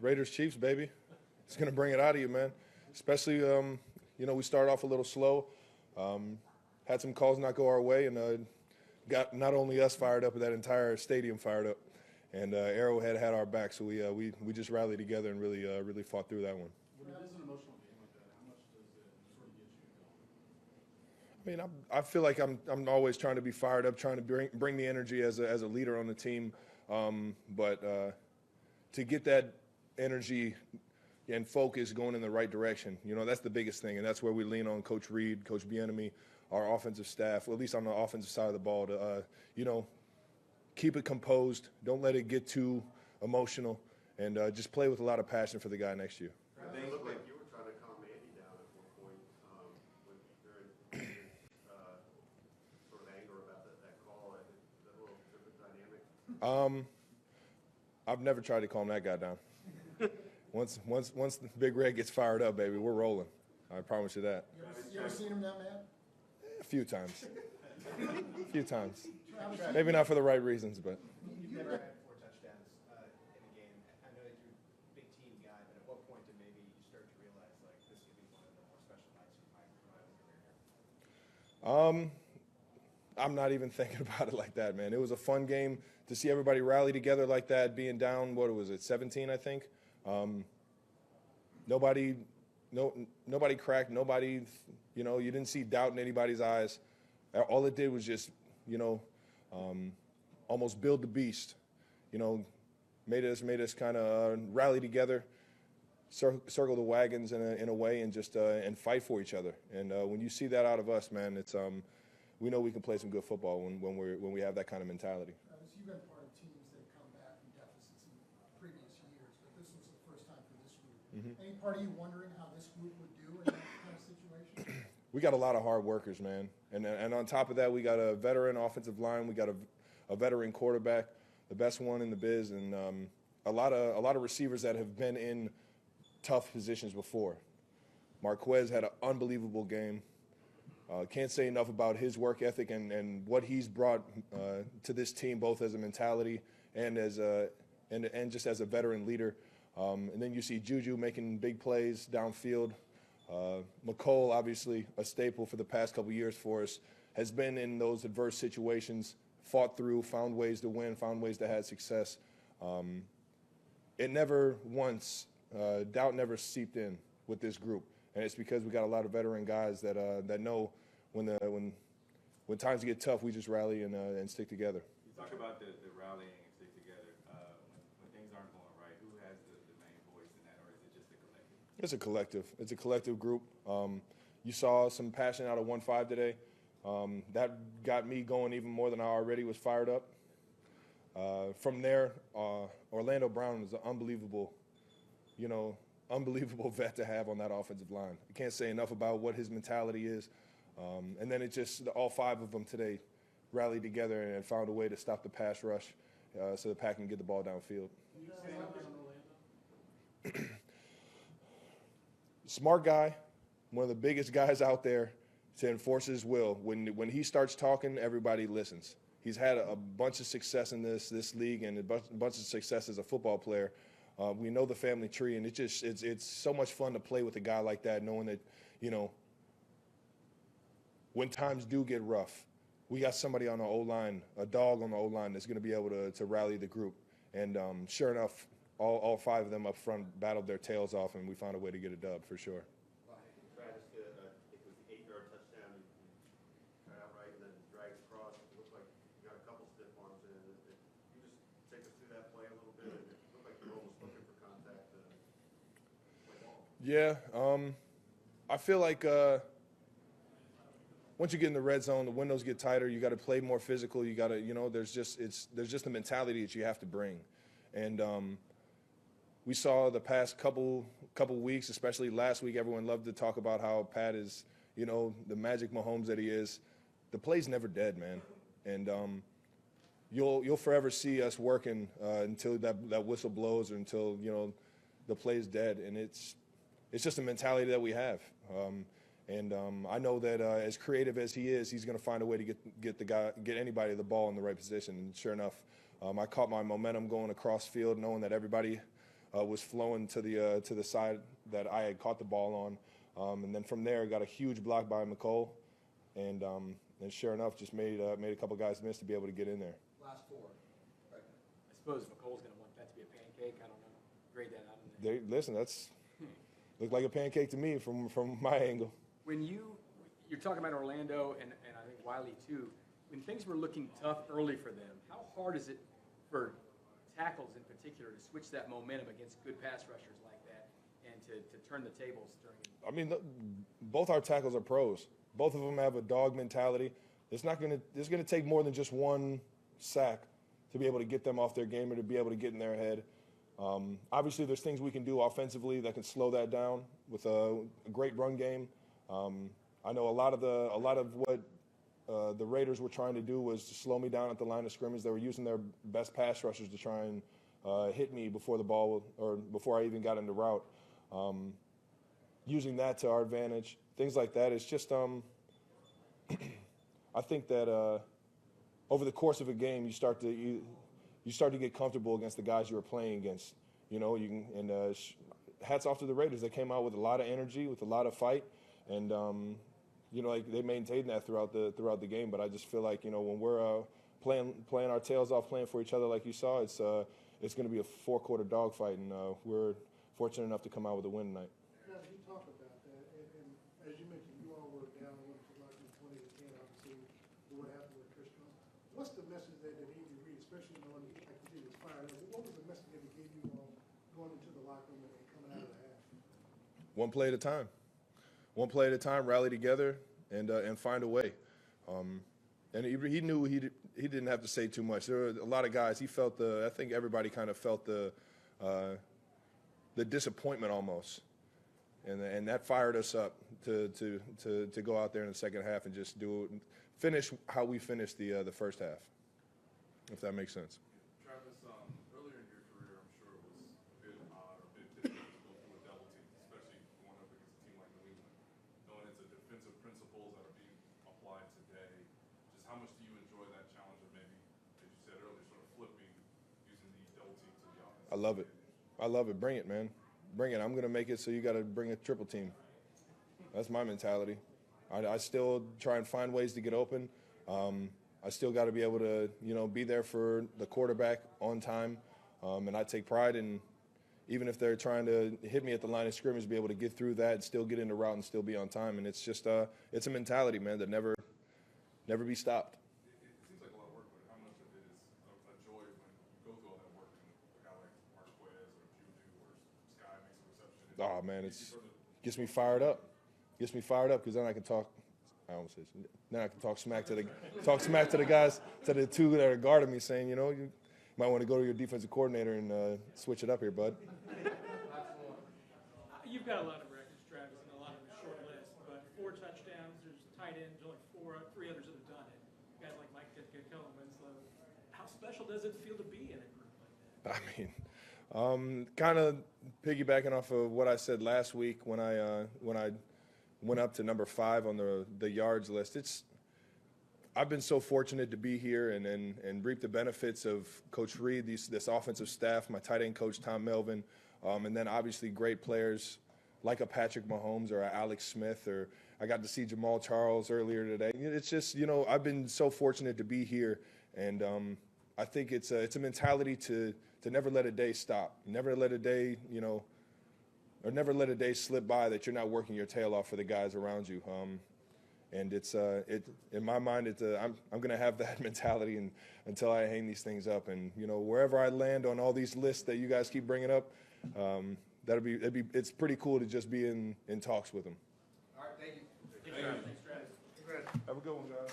Raiders Chiefs, baby. It's going to bring it out of you, man. Especially, we started off a little slow, had some calls not go our way, and got not only us fired up, but that entire stadium fired up. And Arrowhead had our back, so we just rallied together and really fought through that one. When it is an emotional game like that, how much does it sort of get you going? I mean, I feel like I'm always trying to be fired up, trying to bring the energy as a leader on the team, but to get that energy and focus going in the right direction, that's the biggest thing, and that's where we lean on Coach Reed, Coach Bieniemy, our offensive staff, or at least on the offensive side of the ball, to keep it composed, don't let it get too emotional, and just play with a lot of passion for the guy next to you. It looked like you were trying to calm Andy down at one point when during sort of anger about that call. Is that a little different dynamic? I've never tried to calm that guy down. Once the Big Red gets fired up, baby, we're rolling. I promise you that. You ever seen him that mad? A few times. A few times. Maybe not for the right reasons, but. You've never had 4 touchdowns in a game. I know that you're a big team guy, but at what point did maybe you start to realize, like, this could be one of the more special nights of my career? I'm not even thinking about it like that, man. It was a fun game to see everybody rally together like that, being down, what was it, 17, I think? Nobody cracked, nobody, you didn't see doubt in anybody's eyes. All it did was just, almost build the beast, made us kind of rally together, circle the wagons in a way, and just and fight for each other. And when you see that out of us, man, it's we know we can play some good football when we have that kind of mentality. You've been part of teams that come back from deficits in previous years, but this was the first time for this group. Mm-hmm. Any part of you wondering how this group would do in that kind of situation? We got a lot of hard workers, man, and on top of that, we got a veteran offensive line. We got a veteran quarterback, the best one in the biz, and a lot of receivers that have been in tough positions before. Marquez had an unbelievable game. Can't say enough about his work ethic and what he's brought to this team, both as a mentality and and just as a veteran leader. And then you see Juju making big plays downfield. McCole, obviously a staple for the past couple years for us, has been in those adverse situations, fought through, found ways to win, found ways to have success. It never once, doubt never seeped in with this group. And it's because we got a lot of veteran guys that know when times get tough, we just rally and stick together. You talk about the rallying and stick together. When things aren't going right, who has the main voice in that, or is it just a collective? It's a collective. It's a collective group. You saw some passion out of 1-5 today. That got me going even more than I already was fired up. From there, Orlando Brown is an unbelievable vet to have on that offensive line. I can't say enough about what his mentality is. And then all 5 of them today rallied together and found a way to stop the pass rush so the Pack can get the ball downfield. Smart guy, one of the biggest guys out there to enforce his will. When he starts talking, everybody listens. He's had a bunch of success in this league and a bunch of success as a football player. We know the family tree, and it's so much fun to play with a guy like that, knowing that, when times do get rough, we got somebody on the O-line, a dog on the O-line that's going to be able to rally the group. And sure enough, all 5 of them up front battled their tails off, and we found a way to get a dub for sure. Travis, it was the 8-yard touchdown. You cut out right and then dragged across. It looked like you got a couple stiff arms in. You just take us through that play a little bit. It looked like you were almost looking for contact. Yeah, I feel like once you get in the red zone, the windows get tighter. You got to play more physical. You got to, there's just a mentality that you have to bring, and we saw the past couple weeks, especially last week. Everyone loved to talk about how Pat is, the magic Mahomes that he is. The play's never dead, man, and you'll forever see us working until that whistle blows or until the play's dead, and it's just a mentality that we have. I know that as creative as he is, he's going to find a way to get anybody the ball in the right position. And sure enough, I caught my momentum going across field, knowing that everybody was flowing to the side that I had caught the ball on. And then from there, got a huge block by McCole. And sure enough, just made a couple guys miss to be able to get in there. Last four. Right. I suppose McColl's going to want that to be a pancake. I don't know. Grade that out. In there. Listen, that's looked like a pancake to me from my angle. When you're talking about Orlando and I think Wiley too, when things were looking tough early for them, how hard is it for tackles in particular to switch that momentum against good pass rushers like that and to turn the tables during? I mean, both our tackles are pros. Both of them have a dog mentality. It's going to take more than just one sack to be able to get them off their game or to be able to get in their head. Obviously, there's things we can do offensively that can slow that down with a great run game. I know a lot of what the Raiders were trying to do was to slow me down at the line of scrimmage. They were using their best pass rushers to try and hit me before the ball or before I even got into route. Using that to our advantage, things like that. It's just I think that over the course of a game, you start to get comfortable against the guys you were playing against. You know, hats off to the Raiders. They came out with a lot of energy, with a lot of fight, and like they maintained that throughout the game. But I just feel like when we're playing our tails off, playing for each other like you saw, it's going to be a 4-quarter dogfight, and we're fortunate enough to come out with a win tonight. Travis, you talk about that, and as you mentioned, you all were down 20 to 10, obviously, what happened with Tristan. What's the message that Andy Reid, especially knowing, like you said, he was fired up, what was the message that he gave you all going into the locker room and coming out of the half? One play at a time. One play at a time, rally together, and find a way. And he knew he didn't have to say too much. There were a lot of guys. He felt I think everybody kind of felt the disappointment almost, and that fired us up to go out there in the second half and just finish how we finished the first half, if that makes sense. Travis, earlier in your career, I'm sure it was a bit odd or a bit difficult to go through a double team, especially going up against a team like New England, knowing it's a defensive principles that are being applied today. Just how much do you enjoy that challenge of maybe, as you said earlier, sort of flipping, using these double teams to the offense? I love it. I love it. Bring it, man. Bring it. I'm going to make it so you got to bring a triple team. That's my mentality. I still try and find ways to get open. I still got to be able to, be there for the quarterback on time. And I take pride in, even if they're trying to hit me at the line of scrimmage, be able to get through that, still get into route, and still be on time. And it's just, it's a mentality, man, that never be stopped. It seems like a lot of work, but how much of it is a joy when you go through all that work and a guy like Marquez or Juju or Sky makes a reception? Oh, man, gets me fired up. Gets me fired up because then I can talk. I almost said, then I can talk smack to the guys, to the two that are guarding me, saying, you might want to go to your defensive coordinator and switch it up here, bud. You've got a lot of records, Travis, and a lot of them short list, but 4 touchdowns, there's tight ends, only 3 others that have done it. Guys like Mike Ditka, Kellen Winslow. How special does it feel to be in a group like that? I mean, kind of piggybacking off of what I said last week when I went up to number 5 on the yards list. I've been so fortunate to be here and reap the benefits of Coach Reid, this offensive staff, my tight end coach Tom Melvin, and then obviously great players like a Patrick Mahomes or a Alex Smith, or I got to see Jamal Charles earlier today. It's just, I've been so fortunate to be here, and I think it's a mentality to never let a day stop, never let a day, or never let a day slip by that you're not working your tail off for the guys around you. And it's in my mind, I'm going to have that mentality until I hang these things up. And wherever I land on all these lists that you guys keep bringing up, it's pretty cool to just be in talks with them. All right, thank you. Have a good one, guys.